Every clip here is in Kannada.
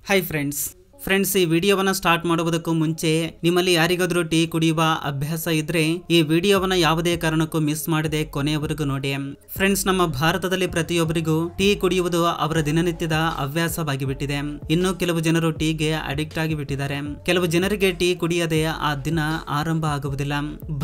ಹಾಯ್ ಫ್ರೆಂಡ್ಸ್ ಈ ವಿಡಿಯೋವನ್ನ ಸ್ಟಾರ್ಟ್ ಮಾಡುವುದಕ್ಕೂ ಮುಂಚೆ ನಿಮ್ಮಲ್ಲಿ ಯಾರಿಗಾದರೂ ಟೀ ಕುಡಿಯುವ ಅಭ್ಯಾಸ ಇದ್ರೆ ಈ ವಿಡಿಯೋವನ್ನ ಯಾವುದೇ ಕಾರಣಕ್ಕೂ ಮಿಸ್ ಮಾಡದೆ ಕೊನೆಯವರೆಗೂ ನೋಡಿ. ಫ್ರೆಂಡ್ಸ್, ನಮ್ಮ ಭಾರತದಲ್ಲಿ ಪ್ರತಿಯೊಬ್ಬರಿಗೂ ಟೀ ಕುಡಿಯುವುದು ಅವರ ದಿನನಿತ್ಯದ ಹವ್ಯಾಸವಾಗಿ ಬಿಟ್ಟಿದೆ. ಇನ್ನು ಕೆಲವು ಜನರು ಟೀಗೆ ಅಡಿಕ್ಟ್ ಆಗಿ ಬಿಟ್ಟಿದ್ದಾರೆ. ಕೆಲವು ಜನರಿಗೆ ಟೀ ಕುಡಿಯದೆ ಆ ದಿನ ಆರಂಭ ಆಗುವುದಿಲ್ಲ.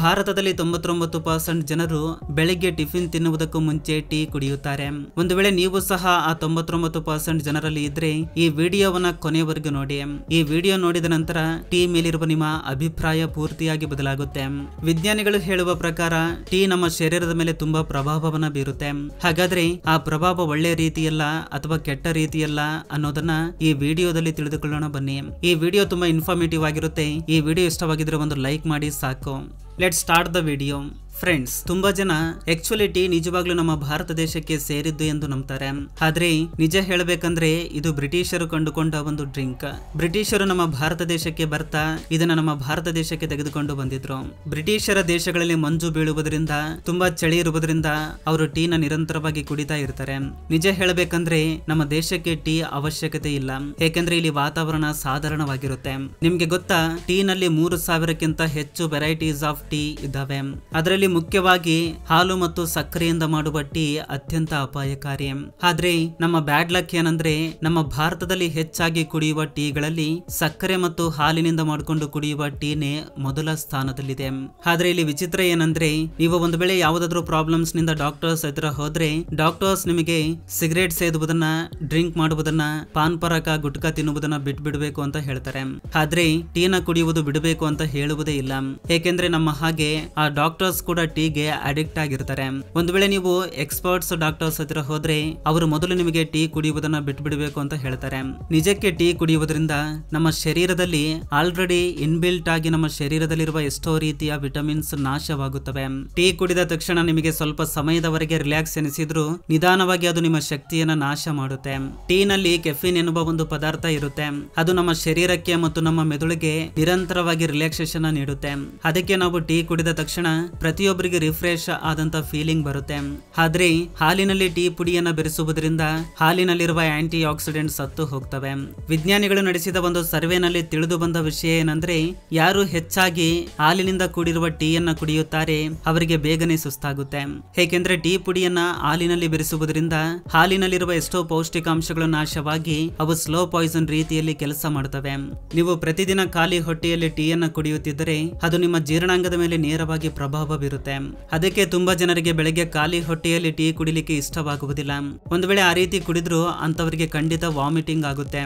ಭಾರತದಲ್ಲಿ 99% ಜನರು ಬೆಳಿಗ್ಗೆ ಟಿಫಿನ್ ತಿನ್ನುವುದಕ್ಕೂ ಮುಂಚೆ ಟೀ ಕುಡಿಯುತ್ತಾರೆ. ಒಂದು ವೇಳೆ ನೀವು ಸಹ ಆ 99% ಜನರಲ್ಲಿ ಇದ್ರೆ ಈ ವಿಡಿಯೋವನ್ನ ಕೊನೆಯವರೆಗೂ ನೋಡಿ. ಈ ವಿಡಿಯೋ ನೋಡಿದ ನಂತರ ಟೀ ಮೇಲಿರುವ ನಿಮ್ಮ ಅಭಿಪ್ರಾಯ ಪೂರ್ತಿಯಾಗಿ ಬದಲಾಗುತ್ತೆ. ವಿಜ್ಞಾನಿಗಳು ಹೇಳುವ ಪ್ರಕಾರ ಟೀ ನಮ್ಮ ಶರೀರದ ಮೇಲೆ ತುಂಬಾ ಪ್ರಭಾವವನ್ನ ಬೀರುತ್ತೆ. ಹಾಗಾದ್ರೆ ಆ ಪ್ರಭಾವ ಒಳ್ಳೆ ರೀತಿಯಲ್ಲ ಅಥವಾ ಕೆಟ್ಟ ರೀತಿಯಲ್ಲ ಅನ್ನೋದನ್ನ ಈ ವಿಡಿಯೋದಲ್ಲಿ ತಿಳಿದುಕೊಳ್ಳೋಣ ಬನ್ನಿ. ಈ ವಿಡಿಯೋ ತುಂಬಾ ಇನ್ಫಾರ್ಮೇಟಿವ್ ಆಗಿರುತ್ತೆ. ಈ ವಿಡಿಯೋ ಇಷ್ಟವಾಗಿದ್ರೆ ಒಂದು ಲೈಕ್ ಮಾಡಿ ಸಾಕು. Let's start the video. Friends, ತುಂಬಾ ಜನ ಆಕ್ಚುಲಿ ಟೀ ನಿಜವಾಗ್ಲೂ ನಮ್ಮ ಭಾರತ ದೇಶಕ್ಕೆ ಸೇರಿದ್ದು ಎಂದು ನಂಬ್ತಾರೆ. ಆದ್ರೆ ನಿಜ ಹೇಳಬೇಕಂದ್ರೆ ಇದು ಬ್ರಿಟಿಷರು ಕಂಡುಕೊಂಡ ಒಂದು ಡ್ರಿಂಕ್. ಬ್ರಿಟಿಷರು ನಮ್ಮ ಭಾರತ ದೇಶಕ್ಕೆ ಬರ್ತಾ ಇದನ್ನ ನಮ್ಮ ಭಾರತ ದೇಶಕ್ಕೆ ತೆಗೆದುಕೊಂಡು ಬಂದಿದ್ರು. ಬ್ರಿಟಿಷರ ದೇಶಗಳಲ್ಲಿ ಮಂಜು ಬೀಳುವುದರಿಂದ ತುಂಬಾ ಚಳಿ ಇರುವುದರಿಂದ ಅವರು ಟೀನ ನಿರಂತರವಾಗಿ ಕುಡಿತಾ ಇರ್ತಾರೆ. ನಿಜ ಹೇಳಬೇಕಂದ್ರೆ ನಮ್ಮ ದೇಶಕ್ಕೆ ಟೀ ಅವಶ್ಯಕತೆ ಇಲ್ಲ, ಏಕೆಂದ್ರೆ ಇಲ್ಲಿ ವಾತಾವರಣ ಸಾಧಾರಣವಾಗಿರುತ್ತೆ. ನಿಮ್ಗೆ ಗೊತ್ತಾ, ಟೀ ನಲ್ಲಿ 3000ಕ್ಕಿಂತ ಹೆಚ್ಚು ವೆರೈಟೀಸ್ ಆಫ್ ಟೀ ಇದ್ದಾವೆ. ಅದರಲ್ಲಿ ಮುಖ್ಯವಾಗಿ ಹಾಲು ಮತ್ತು ಸಕ್ಕರೆಯಿಂದ ಮಾಡುವ ಟೀ ಅತ್ಯಂತ ಅಪಾಯಕಾರಿ. ಆದ್ರೆ ನಮ್ಮ ಬ್ಯಾಡ್ ಲಕ್ ಏನಂದ್ರೆ ನಮ್ಮ ಭಾರತದಲ್ಲಿ ಹೆಚ್ಚಾಗಿ ಕುಡಿಯುವ ಟೀಗಳಲ್ಲಿ ಸಕ್ಕರೆ ಮತ್ತು ಹಾಲಿನಿಂದ ಮಾಡಿಕೊಂಡು ಕುಡಿಯುವ ಟೀನೇ ಮೊದಲ ಸ್ಥಾನದಲ್ಲಿದೆ. ಆದ್ರೆ ಇಲ್ಲಿ ವಿಚಿತ್ರ ಏನಂದ್ರೆ ನೀವು ಒಂದು ವೇಳೆ ಯಾವುದಾದ್ರೂ ಪ್ರಾಬ್ಲಮ್ಸ್ ನಿಂದ ಡಾಕ್ಟರ್ಸ್ ಹತ್ರ ಹೋದ್ರೆ ಡಾಕ್ಟರ್ಸ್ ನಿಮಗೆ ಸಿಗರೇಟ್ ಸೇದುವುದನ್ನ, ಡ್ರಿಂಕ್ ಮಾಡುವುದನ್ನ, ಪಾನ್ ಪರಾಕ, ಗುಟ್ಕಾ ತಿನ್ನುವುದನ್ನ ಬಿಟ್ಬಿಡ್ಬೇಕು ಅಂತ ಹೇಳ್ತಾರೆ. ಆದ್ರೆ ಟೀನ ಕುಡಿಯುವುದು ಬಿಡಬೇಕು ಅಂತ ಹೇಳುವುದೇ ಇಲ್ಲ, ಏಕೆಂದ್ರೆ ನಮ್ಮ ಹಾಗೆ ಆ ಡಾಕ್ಟರ್ಸ್ ಕೂಡ ಟೀಗೆ ಅಡಿಕ್ಟ್ ಆಗಿರ್ತಾರೆ. ಒಂದು ವೇಳೆ ನೀವು ಎಕ್ಸ್ಪರ್ಟ್ಸ್ ಡಾಕ್ಟರ್ಸ್ ಹತ್ರ ಹೋದ್ರೆ ಅವರು ಮೊದಲು ನಿಮಗೆ ಟೀ ಕುಡಿಯುವುದನ್ನ ಬಿಟ್ಬಿಡಬೇಕು ಅಂತ ಹೇಳ್ತಾರೆ. ನಿಜಕ್ಕೆ ಟೀ ಕುಡಿಯುವುದರಿಂದ ನಮ್ಮ ಶರೀರದಲ್ಲಿ ಆಲ್ರೆಡಿ ಇನ್ಬಿಲ್ಟ್ ಆಗಿ ನಮ್ಮ ಶರೀರದಲ್ಲಿರುವ ಎಷ್ಟೋ ರೀತಿಯ ವಿಟಮಿನ್ಸ್ ನಾಶವಾಗುತ್ತವೆ. ಟೀ ಕುಡಿದ ತಕ್ಷಣ ನಿಮಗೆ ಸ್ವಲ್ಪ ಸಮಯದವರೆಗೆ ರಿಲ್ಯಾಕ್ಸ್ ಎನಿಸಿದ್ರು ನಿಧಾನವಾಗಿ ಅದು ನಿಮ್ಮ ಶಕ್ತಿಯನ್ನ ನಾಶ ಮಾಡುತ್ತೆ. ಟೀ ನಲ್ಲಿ ಕೆಫಿನ್ ಎನ್ನುವ ಒಂದು ಪದಾರ್ಥ ಇರುತ್ತೆ. ಅದು ನಮ್ಮ ಶರೀರಕ್ಕೆ ಮತ್ತು ನಮ್ಮ ಮೆದುಳಿಗೆ ನಿರಂತರವಾಗಿ ರಿಲ್ಯಾಕ್ಸೇಷನ್ ನೀಡುತ್ತೆ. ಅದಕ್ಕೆ ನಾವು ಟೀ ಕುಡಿದ ತಕ್ಷಣ ಪ್ರತಿಯೊಬ್ಬರಿಗೆ ರಿಫ್ರೆಶ್ ಆದಂತ ಫೀಲಿಂಗ್ ಬರುತ್ತೆ. ಆದ್ರೆ ಹಾಲಿನಲ್ಲಿ ಟೀ ಪುಡಿಯನ್ನ ಬೆರೆಸುವುದರಿಂದ ಹಾಲಿನಲ್ಲಿರುವ ಆಂಟಿ ಆಕ್ಸಿಡೆಂಟ್ಸ್ ಸತ್ತು ಹೋಗ್ತವೆ. ವಿಜ್ಞಾನಿಗಳು ನಡೆಸಿದ ಒಂದು ಸರ್ವೆನಲ್ಲಿ ತಿಳಿದು ಬಂದ ವಿಷಯ ಏನಂದ್ರೆ ಯಾರು ಹೆಚ್ಚಾಗಿ ಹಾಲಿನಿಂದ ಕೂಡಿರುವ ಟೀಯನ್ನ ಕುಡಿಯುತ್ತಾರೆ ಅವರಿಗೆ ಬೇಗನೆ ಸುಸ್ತಾಗುತ್ತೆ. ಏಕೆಂದ್ರೆ ಟೀ ಪುಡಿಯನ್ನ ಹಾಲಿನಲ್ಲಿ ಬೆರೆಸುವುದರಿಂದ ಹಾಲಿನಲ್ಲಿರುವ ಎಷ್ಟೋ ಪೌಷ್ಟಿಕಾಂಶಗಳು ನಾಶವಾಗಿ ಅವು ಸ್ಲೋ ಪಾಯ್ಸನ್ ರೀತಿಯಲ್ಲಿ ಕೆಲಸ ಮಾಡ್ತವೆ. ನೀವು ಪ್ರತಿದಿನ ಖಾಲಿ ಹೊಟ್ಟೆಯಲ್ಲಿ ಟೀಯನ್ನ ಕುಡಿಯುತ್ತಿದ್ದರೆ ಅದು ನಿಮ್ಮ ಜೀರ್ಣಾಂಗದ ಮೇಲೆ ನೇರವಾಗಿ ಪ್ರಭಾವ ಬೀರುತ್ತೆ. ಅದಕ್ಕೆ ತುಂಬಾ ಜನರಿಗೆ ಬೆಳಗ್ಗೆ ಖಾಲಿ ಹೊಟ್ಟೆಯಲ್ಲಿ ಟೀ ಕುಡಿಲಿಕ್ಕೆ ಇಷ್ಟವಾಗುವುದಿಲ್ಲ. ಒಂದು ವೇಳೆ ಆ ರೀತಿ ಕುಡಿದ್ರು ಅಂತವರಿಗೆ ಖಂಡಿತ ವಾಮಿಟಿಂಗ್ ಆಗುತ್ತೆ.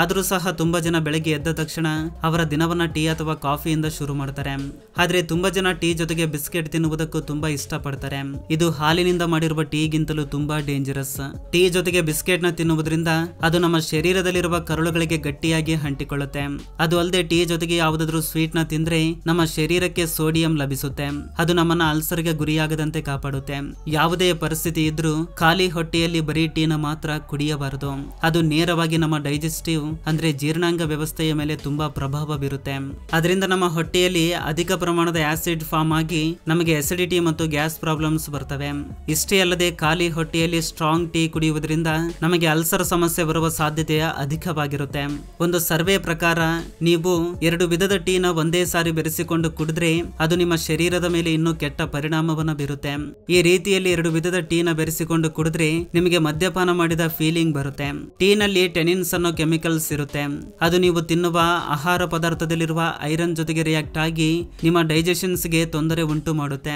ಆದ್ರೂ ಸಹ ತುಂಬಾ ಜನ ಬೆಳಗ್ಗೆ ಎದ್ದ ತಕ್ಷಣ ಅವರ ದಿನವನ್ನ ಟೀ ಅಥವಾ ಕಾಫಿಯಿಂದ ಶುರು ಮಾಡ್ತಾರೆ. ಆದ್ರೆ ತುಂಬಾ ಜನ ಟೀ ಜೊತೆಗೆ ಬಿಸ್ಕೆಟ್ ತಿನ್ನುವುದಕ್ಕೂ ತುಂಬಾ ಇಷ್ಟಪಡ್ತಾರೆ. ಇದು ಹಾಲಿನಿಂದ ಮಾಡಿರುವ ಟೀಗಿಂತಲೂ ತುಂಬಾ ಡೇಂಜರಸ್. ಟೀ ಜೊತೆಗೆ ಬಿಸ್ಕೆಟ್ ನ ತಿನ್ನುವುದರಿಂದ ಅದು ನಮ್ಮ ಶರೀರದಲ್ಲಿರುವ ಕರುಳುಗಳಿಗೆ ಗಟ್ಟಿಯಾಗಿ ಅಂಟಿಕೊಳ್ಳುತ್ತೆ. ಅದು ಅಲ್ಲದೆ ಟೀ ಜೊತೆಗೆ ಯಾವುದಾದ್ರೂ ಸ್ವೀಟ್ ನ ತಿಂದ್ರೆ ನಮ್ಮ ಶರೀರಕ್ಕೆ ಸೋಡಿಯಂ ಲಭಿಸುತ್ತೆ. ಅದು ನಮ್ಮನ್ನ ಅಲ್ಸರ್ಗೆ ಗುರಿಯಾಗದಂತೆ ಕಾಪಾಡುತ್ತೆ. ಯಾವುದೇ ಪರಿಸ್ಥಿತಿ ಇದ್ರೂ ಖಾಲಿ ಹೊಟ್ಟೆಯಲ್ಲಿ ಬರೀ ಟೀನ ಮಾತ್ರ ಕುಡಿಯಬಾರದು. ಅದು ನೇರವಾಗಿ ನಮ್ಮ ಡೈಜೆಸ್ಟಿವ್ ಅಂದ್ರೆ ಜೀರ್ಣಾಂಗ ವ್ಯವಸ್ಥೆಯ ಮೇಲೆ ತುಂಬಾ ಪ್ರಭಾವ ಬೀರುತ್ತೆ. ಅದರಿಂದ ನಮ್ಮ ಹೊಟ್ಟೆಯಲ್ಲಿ ಅಧಿಕ ಪ್ರಮಾಣದ ಆಸಿಡ್ ಫಾರ್ಮ್ ಆಗಿ ನಮಗೆ ಅಸಿಡಿಟಿ ಮತ್ತು ಗ್ಯಾಸ್ ಪ್ರಾಬ್ಲಮ್ಸ್ ಬರ್ತವೆ. ಇಷ್ಟೇ ಅಲ್ಲದೆ ಖಾಲಿ ಹೊಟ್ಟೆಯಲ್ಲಿ ಸ್ಟ್ರಾಂಗ್ ಟೀ ಕುಡಿಯುವುದರಿಂದ ನಮಗೆ ಅಲ್ಸರ್ ಸಮಸ್ಯೆ ಬರುವ ಸಾಧ್ಯತೆ ಅಧಿಕವಾಗಿರುತ್ತೆ. ಒಂದು ಸರ್ವೆ ಪ್ರಕಾರ ನೀವು 2 ವಿಧದ ಟೀನ ಒಂದೇ ಸಾರಿ ಬೆರೆಸಿಕೊಂಡು ಕುಡಿದ್ರೆ ಅದು ನಿಮ್ಮ ಶರೀರದ ಮೇಲೆ ಇನ್ನೂ ಕೆಟ್ಟ ಪರಿಣಾಮವನ್ನು ಬೀರುತ್ತೆ. ಈ ರೀತಿಯಲ್ಲಿ 2 ವಿಧದ ಟೀನ ಬೆರೆಸಿಕೊಂಡು ಕುಡಿದ್ರೆ ನಿಮಗೆ ಮದ್ಯಪಾನ ಮಾಡಿದ ಫೀಲಿಂಗ್ ಬರುತ್ತೆ. ಟೀ ನಲ್ಲಿ ಟೆನಿನ್ಸ್ ಅನ್ನೋ ಕೆಮಿಕಲ್ಸ್ ಇರುತ್ತೆ. ಅದು ನೀವು ತಿನ್ನುವ ಆಹಾರ ಪದಾರ್ಥದಲ್ಲಿರುವ ಐರನ್ ಜೊತೆಗೆ ರಿಯಾಕ್ಟ್ ಆಗಿ ನಿಮ್ಮ ಡೈಜೆಷನ್ಸ್ ಗೆ ತೊಂದರೆ ಉಂಟು ಮಾಡುತ್ತೆ.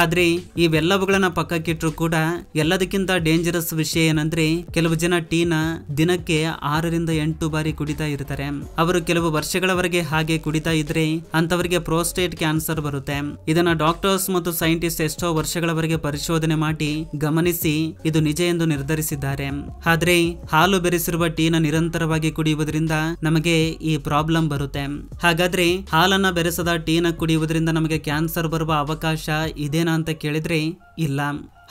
ಆದ್ರೆ ಇವೆಲ್ಲವುಗಳನ್ನ ಪಕ್ಕಕ್ಕಿಟ್ರು ಕೂಡ ಎಲ್ಲದಕ್ಕಿಂತ ಡೇಂಜರಸ್ ವಿಷಯ ಏನಂದ್ರೆ ಕೆಲವು ಜನ ಟೀನ ದಿನಕ್ಕೆ 6 ರಿಂದ 8 ಬಾರಿ ಕುಡಿತಾ ಇರ್ತಾರೆ. ಅವರು ಕೆಲವು ವರ್ಷಗಳವರೆಗೆ ಹಾಗೆ ಕುಡಿತಾ ಇದ್ರೆ ಅಂತವರಿಗೆ ಪ್ರೋಸ್ಟೇಟ್ ಕ್ಯಾನ್ಸರ್ ಬರುತ್ತೆ. ಇದನ್ನ ಡಾಕ್ಟರ್ಸ್ ಮತ್ತು ಸೈಂಟಿಸ್ಟ್ ಎಷ್ಟೋ ವರ್ಷಗಳವರೆಗೆ ಪರಿಶೋಧನೆ ಮಾಡಿ ಗಮನಿಸಿ ಇದು ನಿಜ ಎಂದು ನಿರ್ಧರಿಸಿದ್ದಾರೆ. ಆದ್ರೆ ಹಾಲು ಬೆರೆಸಿರುವ ಟೀನ ನಿರಂತರವಾಗಿ ಕುಡಿಯುವುದರಿಂದ ನಮಗೆ ಈ ಪ್ರಾಬ್ಲಮ್ ಬರುತ್ತೆ. ಹಾಗಾದ್ರೆ ಹಾಲನ್ನ ಬೆರೆಸದ ಟೀನ ಕುಡಿಯುವುದರಿಂದ ನಮಗೆ ಕ್ಯಾನ್ಸರ್ ಬರುವ ಅವಕಾಶ ಇದೇನಾ ಅಂತ ಕೇಳಿದ್ರೆ ಇಲ್ಲ.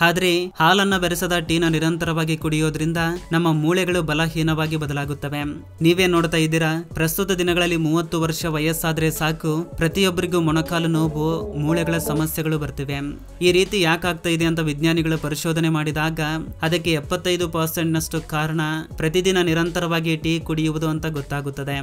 ಆದ್ರೆ ಹಾಲನ್ನ ಬೆರೆಸದ ಟೀನ ನಿರಂತರವಾಗಿ ಕುಡಿಯೋದ್ರಿಂದ ನಮ್ಮ ಮೂಳೆಗಳು ಬಲಹೀನವಾಗಿ ಬದಲಾಗುತ್ತವೆ. ನೀವೇ ನೋಡ್ತಾ ಇದ್ದೀರಾ, ಪ್ರಸ್ತುತ ದಿನಗಳಲ್ಲಿ 30 ವರ್ಷ ವಯಸ್ಸಾದ್ರೆ ಸಾಕು ಪ್ರತಿಯೊಬ್ಬರಿಗೂ ಮೊಣಕಾಲು ನೋವು, ಮೂಳೆಗಳ ಸಮಸ್ಯೆಗಳು ಬರ್ತಿವೆ. ಈ ರೀತಿ ಯಾಕಾಗ್ತಾ ಇದೆ ಅಂತ ವಿಜ್ಞಾನಿಗಳು ಪರಿಶೋಧನೆ ಮಾಡಿದಾಗ ಅದಕ್ಕೆ 75% ನಷ್ಟು ಕಾರಣ ಪ್ರತಿದಿನ ನಿರಂತರವಾಗಿ ಟೀ ಕುಡಿಯುವುದು ಅಂತ ಗೊತ್ತಾಗುತ್ತದೆ.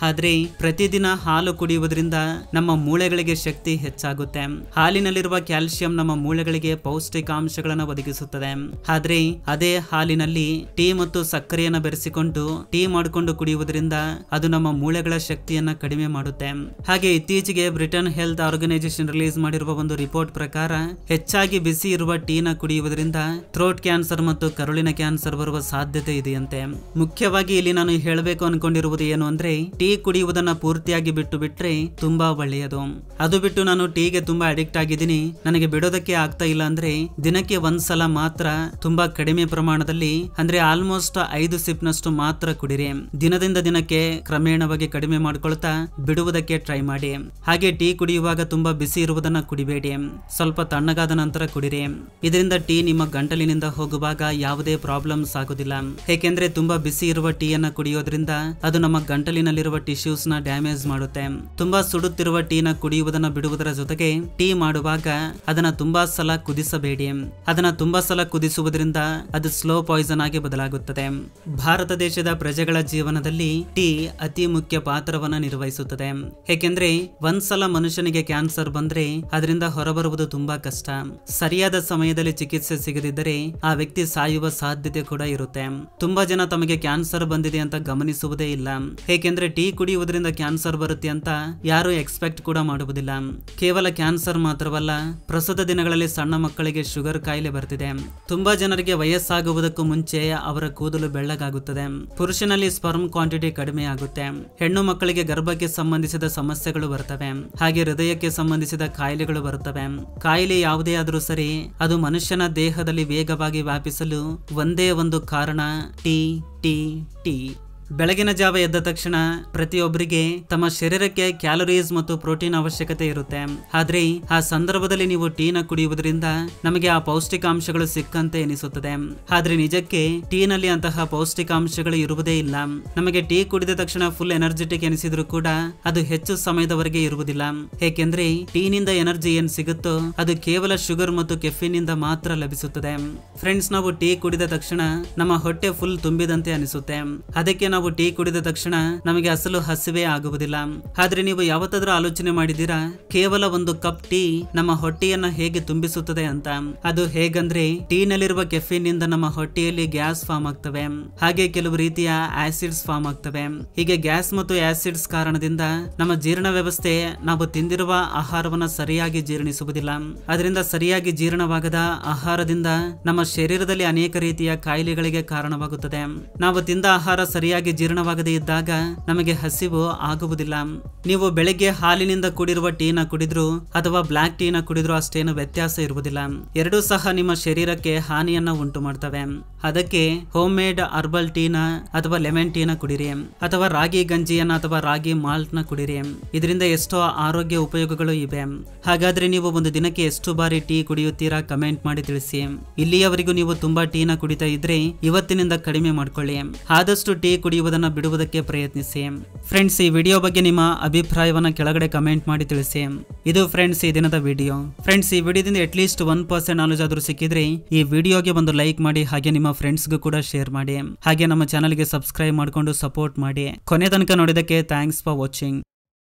ಆದ್ರೆ ಪ್ರತಿದಿನ ಹಾಲು ಕುಡಿಯುವುದರಿಂದ ನಮ್ಮ ಮೂಳೆಗಳಿಗೆ ಶಕ್ತಿ ಹೆಚ್ಚಾಗುತ್ತೆ. ಹಾಲಿನಲ್ಲಿರುವ ಕ್ಯಾಲ್ಸಿಯಂ ನಮ್ಮ ಮೂಳೆಗಳಿಗೆ ಪೌಷ್ಟಿಕಾಂಶಗಳನ್ನು ಒದಗಿಸುತ್ತದೆ. ಆದ್ರೆ ಅದೇ ಹಾಲಿನಲ್ಲಿ ಟೀ ಮತ್ತು ಸಕ್ಕರೆಯನ್ನು ಬೆರೆಸಿಕೊಂಡು ಟೀ ಮಾಡಿಕೊಂಡು ಕುಡಿಯುವುದರಿಂದ ಅದು ನಮ್ಮ ಮೂಳೆಗಳ ಶಕ್ತಿಯನ್ನ ಕಡಿಮೆ ಮಾಡುತ್ತೆ. ಹಾಗೆ ಇತ್ತೀಚೆಗೆ ಬ್ರಿಟನ್ ಹೆಲ್ತ್ ಆರ್ಗನೈಸೇಷನ್ ರಿಲೀಸ್ ಮಾಡಿರುವ ಒಂದು ರಿಪೋರ್ಟ್ ಪ್ರಕಾರ ಹೆಚ್ಚಾಗಿ ಬಿಸಿ ಇರುವ ಟೀನ ಕುಡಿಯುವುದರಿಂದ ಥ್ರೋಟ್ ಕ್ಯಾನ್ಸರ್ ಮತ್ತು ಕರುಳಿನ ಕ್ಯಾನ್ಸರ್ ಬರುವ ಸಾಧ್ಯತೆ ಇದೆಯಂತೆ. ಮುಖ್ಯವಾಗಿ ಇಲ್ಲಿ ನಾನು ಹೇಳಬೇಕು ಅನ್ಕೊಂಡಿರುವುದು ಏನು ಅಂದ್ರೆ, ಟೀ ಕುಡಿಯುವುದನ್ನ ಪೂರ್ತಿಯಾಗಿ ಬಿಟ್ಟು ಬಿಟ್ರೆ ತುಂಬಾ ಒಳ್ಳೆಯದು. ಅದು ಬಿಟ್ಟು ನಾನು ಟೀಗೆ ತುಂಬಾ ಅಡಿಕ್ಟ್ ಆಗಿದ್ದೀನಿ, ನನಗೆ ಬಿಡೋದಕ್ಕೆ ಆಗ್ತಾ ಇಲ್ಲ ಅಂದ್ರೆ ದಿನಕ್ಕೆ ಒಂದ್ಸಲ ಮಾತ್ರ ತುಂಬಾ ಕಡಿಮೆ ಪ್ರಮಾಣದಲ್ಲಿ ಅಂದ್ರೆ ಆಲ್ಮೋಸ್ಟ್ 5 ಸಿಪ್ ನಷ್ಟು ಮಾತ್ರ ಕುಡಿರಿ. ದಿನದಿಂದ ದಿನಕ್ಕೆ ಕ್ರಮೇಣವಾಗಿ ಕಡಿಮೆ ಮಾಡ್ಕೊಳ್ತಾ ಬಿಡುವುದಕ್ಕೆ ಟ್ರೈ ಮಾಡಿ. ಹಾಗೆ ಟೀ ಕುಡಿಯುವಾಗ ತುಂಬಾ ಬಿಸಿ ಇರುವುದನ್ನ ಕುಡಿಬೇಡಿ, ಸ್ವಲ್ಪ ತಣ್ಣಗಾದ ನಂತರ ಕುಡಿರಿ. ಇದರಿಂದ ಟೀ ನಿಮ್ಮ ಗಂಟಲಿನಿಂದ ಹೋಗುವಾಗ ಯಾವುದೇ ಪ್ರಾಬ್ಲಮ್ಸ್ ಆಗೋದಿಲ್ಲ. ಏಕೆಂದ್ರೆ ತುಂಬಾ ಬಿಸಿ ಇರುವ ಟೀಯನ್ನ ಕುಡಿಯೋದ್ರಿಂದ ಅದು ನಮ್ಮ ಗಂಟಲಿನಲ್ಲಿರುವ ಟಿಶ್ಯೂಸ್ ನ ಡ್ಯಾಮೇಜ್ ಮಾಡುತ್ತೆ. ತುಂಬಾ ಸುಡುತ್ತಿರುವ ಟೀನ ಕುಡಿಯುವುದನ್ನ ಬಿಡುವುದರ ಜೊತೆಗೆ ಟೀ ಮಾಡುವಾಗ ಅದನ್ನ ತುಂಬಾ ಸಲ ಕುದಿಸಬೇಡಿ. ಅದನ್ನ ತುಂಬಾ ಸಲ ಕುದಿಸುವುದರಿಂದ ಅದು ಸ್ಲೋ ಪಾಯ್ಸನ್ ಆಗಿ ಬದಲಾಗುತ್ತದೆ. ಭಾರತ ದೇಶದ ಪ್ರಜೆಗಳ ಜೀವನದಲ್ಲಿ ಟೀ ಅತಿ ಮುಖ್ಯ ಪಾತ್ರವನ್ನ ನಿರ್ವಹಿಸುತ್ತದೆ. ಏಕೆಂದ್ರೆ ಒಂದ್ಸಲ ಮನುಷ್ಯನಿಗೆ ಕ್ಯಾನ್ಸರ್ ಬಂದ್ರೆ ಅದರಿಂದ ಹೊರಬರುವುದು ತುಂಬಾ ಕಷ್ಟ. ಸರಿಯಾದ ಸಮಯದಲ್ಲಿ ಚಿಕಿತ್ಸೆ ಸಿಗದಿದ್ದರೆ ಆ ವ್ಯಕ್ತಿ ಸಾಯುವ ಸಾಧ್ಯತೆ ಕೂಡ ಇರುತ್ತೆ. ತುಂಬಾ ಜನ ತಮಗೆ ಕ್ಯಾನ್ಸರ್ ಬಂದಿದೆ ಅಂತ ಗಮನಿಸುವುದೇ ಇಲ್ಲ. ಏಕೆಂದ್ರೆ ಟೀ ಕುಡಿಯುವುದರಿಂದ ಕ್ಯಾನ್ಸರ್ ಬರುತ್ತೆ ಅಂತ ಯಾರು ಎಕ್ಸ್ಪೆಕ್ಟ್ ಕೂಡ ಮಾಡುವುದಿಲ್ಲ. ಕೇವಲ ಕ್ಯಾನ್ಸರ್ ಮಾತ್ರವಲ್ಲ, ಪ್ರಸ್ತುತ ದಿನಗಳಲ್ಲಿ ಸಣ್ಣ ಮಕ್ಕಳಿಗೆ ಶುಗರ್ ಕಾಯಿಲೆ ಬರ್ತಿದೆ. ತುಂಬಾ ಜನರಿಗೆ ವಯಸ್ಸಾಗುವುದಕ್ಕೂ ಮುಂಚೆ ಅವರ ಕೂದಲು ಬೆಳ್ಳಗಾಗುತ್ತದೆ. ಪುರುಷನಲ್ಲಿ ಸ್ಪರ್ಮ್ ಕ್ವಾಂಟಿಟಿ ಕಡಿಮೆ ಆಗುತ್ತೆ. ಹೆಣ್ಣು ಮಕ್ಕಳಿಗೆ ಗರ್ಭಕ್ಕೆ ಸಂಬಂಧಿಸಿದ ಸಮಸ್ಯೆಗಳು ಬರ್ತವೆ. ಹಾಗೆ ಹೃದಯಕ್ಕೆ ಸಂಬಂಧಿಸಿದ ಕಾಯಿಲೆಗಳು ಬರುತ್ತವೆ. ಕಾಯಿಲೆ ಯಾವುದೇ ಆದರೂ ಸರಿ, ಅದು ಮನುಷ್ಯನ ದೇಹದಲ್ಲಿ ವೇಗವಾಗಿ ವ್ಯಾಪಿಸಲು ಒಂದೇ ಒಂದು ಕಾರಣ, ಟೀ ಟೀ ಟೀ. ಬೆಳಗಿನ ಜಾವ ಎದ್ದ ತಕ್ಷಣ ಪ್ರತಿಯೊಬ್ಬರಿಗೆ ತಮ್ಮ ಶರೀರಕ್ಕೆ ಕ್ಯಾಲೋರೀಸ್ ಮತ್ತು ಪ್ರೋಟೀನ್ ಅವಶ್ಯಕತೆ ಇರುತ್ತೆ. ಆದ್ರೆ ಆ ಸಂದರ್ಭದಲ್ಲಿ ನೀವು ಟೀನ ಕುಡಿಯುವುದರಿಂದ ನಮಗೆ ಆ ಪೌಷ್ಟಿಕಾಂಶಗಳು ಸಿಕ್ಕಂತೆ ಎನಿಸುತ್ತದೆ. ಆದ್ರೆ ನಿಜಕ್ಕೆ ಟೀನಲ್ಲಿ ಅಂತಹ ಪೌಷ್ಟಿಕಾಂಶಗಳು ಇರುವುದೇ ಇಲ್ಲ. ನಮಗೆ ಟೀ ಕುಡಿದ ತಕ್ಷಣ ಫುಲ್ ಎನರ್ಜೆಟಿಕ್ ಎನಿಸಿದ್ರು ಕೂಡ ಅದು ಹೆಚ್ಚು ಸಮಯದವರೆಗೆ ಇರುವುದಿಲ್ಲ. ಏಕೆಂದ್ರೆ ಟೀನಿಂದ ಎನರ್ಜಿ ಏನ್ ಸಿಗುತ್ತೋ ಅದು ಕೇವಲ ಶುಗರ್ ಮತ್ತು ಕೆಫಿನ್ ನಿಂದ ಮಾತ್ರ ಲಭಿಸುತ್ತದೆ. ಫ್ರೆಂಡ್ಸ್, ನಾವು ಟೀ ಕುಡಿದ ತಕ್ಷಣ ನಮ್ಮ ಹೊಟ್ಟೆ ಫುಲ್ ತುಂಬಿದಂತೆ ಅನಿಸುತ್ತೆ. ಅದಕ್ಕೆ ನಾವು ಟೀ ಕುಡಿದ ತಕ್ಷಣ ನಮಗೆ ಅಸಲು ಹಸಿವೆ ಆಗುವುದಿಲ್ಲ. ಆದ್ರೆ ನೀವು ಯಾವತ್ತಾದ್ರೂ ಆಲೋಚನೆ ಮಾಡಿದ್ದೀರಾ, ಕೇವಲ ಒಂದು ಕಪ್ ಟೀ ನಮ್ಮ ಹೊಟ್ಟೆಯನ್ನ ಹೇಗೆ ತುಂಬಿಸುತ್ತದೆ ಅಂತ? ಅದು ಹೇಗಂದ್ರೆ, ಟೀನಲ್ಲಿರುವ ಕೆಫಿನ್ ನಿಂದ ನಮ್ಮ ಹೊಟ್ಟೆಯಲ್ಲಿ ಗ್ಯಾಸ್ ಫಾರ್ಮ್ ಆಗ್ತವೆ. ಹಾಗೆ ಕೆಲವು ರೀತಿಯ ಆಸಿಡ್ಸ್ ಫಾರ್ಮ್ ಆಗ್ತವೆ. ಹೀಗೆ ಗ್ಯಾಸ್ ಮತ್ತು ಆಸಿಡ್ಸ್ ಕಾರಣದಿಂದ ನಮ್ಮ ಜೀರ್ಣ ವ್ಯವಸ್ಥೆ ನಾವು ತಿಂದಿರುವ ಆಹಾರವನ್ನ ಸರಿಯಾಗಿ ಜೀರ್ಣಿಸುವುದಿಲ್ಲ. ಅದರಿಂದ ಸರಿಯಾಗಿ ಜೀರ್ಣವಾಗದ ಆಹಾರದಿಂದ ನಮ್ಮ ಶರೀರದಲ್ಲಿ ಅನೇಕ ರೀತಿಯ ಕಾಯಿಲೆಗಳಿಗೆ ಕಾರಣವಾಗುತ್ತದೆ. ನಾವು ತಿಂದ ಆಹಾರ ಸರಿಯಾಗಿ ಜೀರ್ಣವಾಗದೇ ಇದ್ದಾಗ ನಮಗೆ ಹಸಿವು ಆಗುವುದಿಲ್ಲ. ನೀವು ಬೆಳಗ್ಗೆ ಹಾಲಿನಿಂದ ಕೂಡಿರುವ ಟೀನ ಕುಡಿದ್ರು ಅಥವಾ ಬ್ಲಾಕ್ ಟೀನ ಕುಡಿದ್ರು ಅಷ್ಟೇನು ವ್ಯತ್ಯಾಸ ಇರುವುದಿಲ್ಲ. ಎರಡೂ ಸಹ ನಿಮ್ಮ ಶರೀರಕ್ಕೆ ಹಾನಿಯನ್ನ ಉಂಟು ಮಾಡ್ತವೆ. ಅದಕ್ಕೆ ಹೋಮ್ ಮೇಡ್ ಹರ್ಬಲ್ ಟೀನ ಅಥವಾ ಲೆಮನ್ ಟೀನ ಕುಡಿರಿ, ಅಥವಾ ರಾಗಿ ಗಂಜಿಯನ್ನ ಅಥವಾ ರಾಗಿ ಮಾಲ್ಟ್ ನ ಕುಡಿರಿ. ಇದರಿಂದ ಎಷ್ಟೋ ಆರೋಗ್ಯ ಉಪಯೋಗಗಳು ಇವೆ. ಹಾಗಾದ್ರೆ ನೀವು ಒಂದು ದಿನಕ್ಕೆ ಎಷ್ಟು ಬಾರಿ ಟೀ ಕುಡಿಯುತ್ತೀರಾ? ಕಮೆಂಟ್ ಮಾಡಿ ತಿಳಿಸಿ. ಇಲ್ಲಿಯವರೆಗೂ ನೀವು ತುಂಬಾ ಟೀನ ಕುಡಿತಾ ಇದ್ರೆ ಇವತ್ತಿನಿಂದ ಕಡಿಮೆ ಮಾಡ್ಕೊಳ್ಳಿ. ಆದಷ್ಟು ಟೀ ಕುಡಿಯುವುದನ್ನು ಬಿಡುವುದಕ್ಕೆ ಪ್ರಯತ್ನಿಸಿ. ಫ್ರೆಂಡ್ಸ್, ಈ ವಿಡಿಯೋ ಬಗ್ಗೆ ನಿಮ್ಮ ಅಭಿಪ್ರಾಯವನ್ನ ಕೆಳಗಡೆ ಕಮೆಂಟ್ ಮಾಡಿ ತಿಳಿಸಿ. ಇದು ಫ್ರೆಂಡ್ಸ್ ಈ ದಿನದ ವಿಡಿಯೋ. ಫ್ರೆಂಡ್ಸ್, ಈ ವಿಡಿಯೋದಿಂದ ಅಟ್ಲೀಸ್ಟ್ 1% ನಾಲೆಜ್ ಆದರೂ ಸಿಕ್ಕಿದ್ರೆ ಈ ವಿಡಿಯೋಗೆ ಒಂದು ಲೈಕ್ ಮಾಡಿ, ಹಾಗೆ ನಿಮ್ಮ ಫ್ರೆಂಡ್ಸ್ಗೂ ಕೂಡ ಶೇರ್ ಮಾಡಿ. ಹಾಗೆ ನಮ್ಮ ಚಾನಲ್ಗೆ ಸಬ್ಸ್ಕ್ರೈಬ್ ಮಾಡಿಕೊಂಡು ಸಪೋರ್ಟ್ ಮಾಡಿ. ಕೊನೆ ತನಕ ನೋಡಿದಕ್ಕೆ ಥ್ಯಾಂಕ್ಸ್ ಫಾರ್ ವಾಚಿಂಗ್.